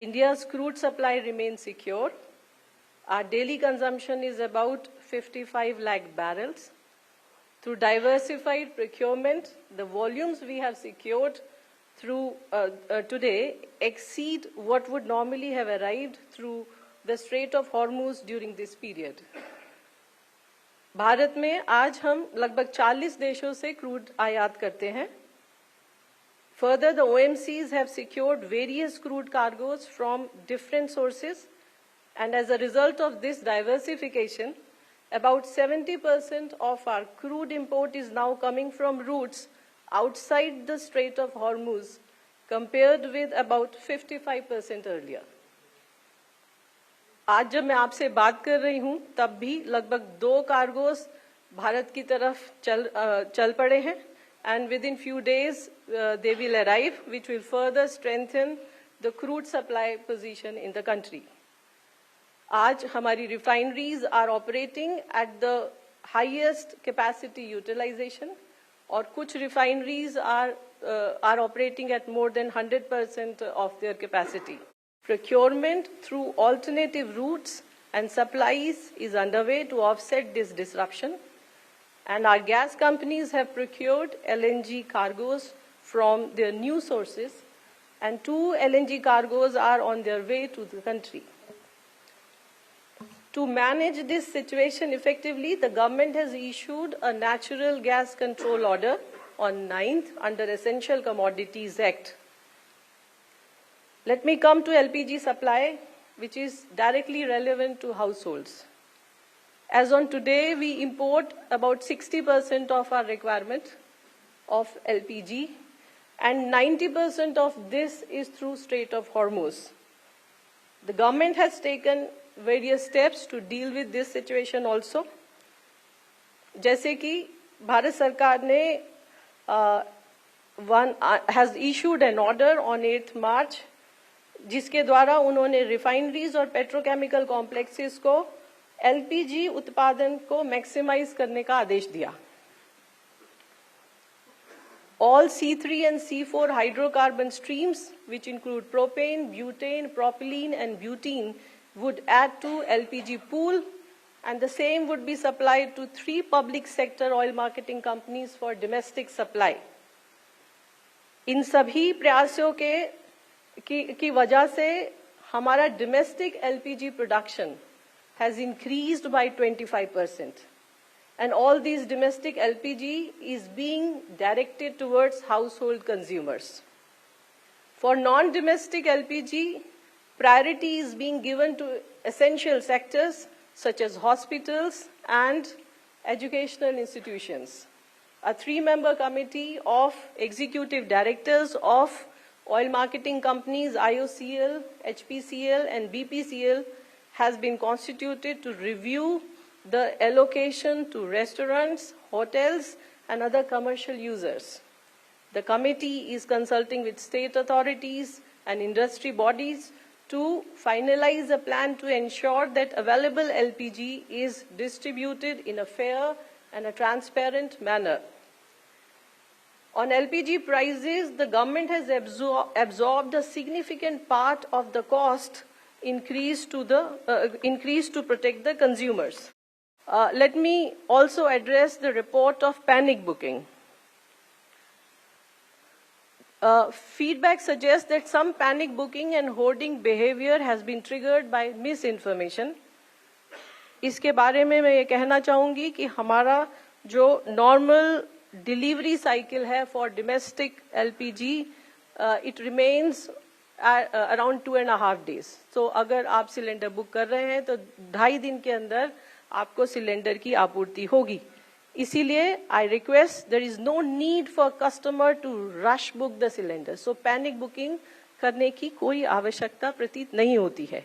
India's crude supply remains secure. Our daily consumption is about 55 lakh barrels. Through diversified procurement, the volumes we have secured through today exceed what would normally have arrived through the Strait of Hormuz during this period. Bharat में आज हम लगभग 40 देशों से crude आयात करते हैं. Further, the OMCs have secured various crude cargoes from different sources, and as a result of this diversification, about 70% of our crude import is now coming from routes outside the Strait of Hormuz, compared with about 55% earlier. आज जब मैं आपसे बात कर रही हूं, तब भी लगभग 2 कार्गोस भारत की तरफ चल पड़े हैं, and within few days they will arrive, which will further strengthen the crude supply position in the country. आज हमारी refineries are operating at the highest capacity utilization, और कुछ refineries are operating at more than 100% of their capacity. Procurement through alternative routes and supplies is underway to offset this disruption, and our gas companies have procured LNG cargoes from their new sources, and 2 LNG cargoes are on their way to the country. To manage this situation effectively, the government has issued a natural gas control order on 9th under Essential Commodities Act. Let me come to LPG supply, which is directly relevant to households. As on today, we import about 60% of our requirement of LPG, and 90% of this is through Strait of Hormuz. The government has taken various steps to deal with this situation also. जैसे कि भारत सरकार ने has issued an order on 8th March, जिसके द्वारा उन्होंने refineries और petrochemical complexes को LPG उत्पादन को मैक्सिमाइज करने का आदेश दिया. All C3 and C4 hydrocarbon streams, which include propane, butane, propylene, and butene, would add to LPG pool, and the same would be supplied to 3 public sector oil marketing companies for domestic supply. इन सभी प्रयासों की वजह से हमारा domestic LPG production has increased by 25%. And all these domestic LPG is being directed towards household consumers. For non-domestic LPG, priority is being given to essential sectors such as hospitals and educational institutions. A 3-member committee of executive directors of oil marketing companies IOCL, HPCL, and BPCL has been constituted to review the allocation to restaurants, hotels, and other commercial users. The committee is consulting with state authorities and industry bodies to finalize a plan to ensure that available LPG is distributed in a fair and a transparent manner. On LPG prices, the government has absorbed a significant part of the cost increase to protect the consumers. Let me also address the report of panic booking. Feedback suggests that some panic booking and hoarding behavior has been triggered by misinformation. इसके बारे में मैं ये कहना चाहूँगी कि हमारा जो normal delivery cycle है for domestic LPG, it remains around 2.5 days. So अगर आप सिलेंडर बुक कर रहे हैं तो 2.5 दिन के अंदर आपको सिलेंडर की आपूर्ति होगी. इसीलिए I request there is no need for customer to rush book the cylinder. So panic booking करने की कोई आवश्यकता प्रतीत नहीं होती है.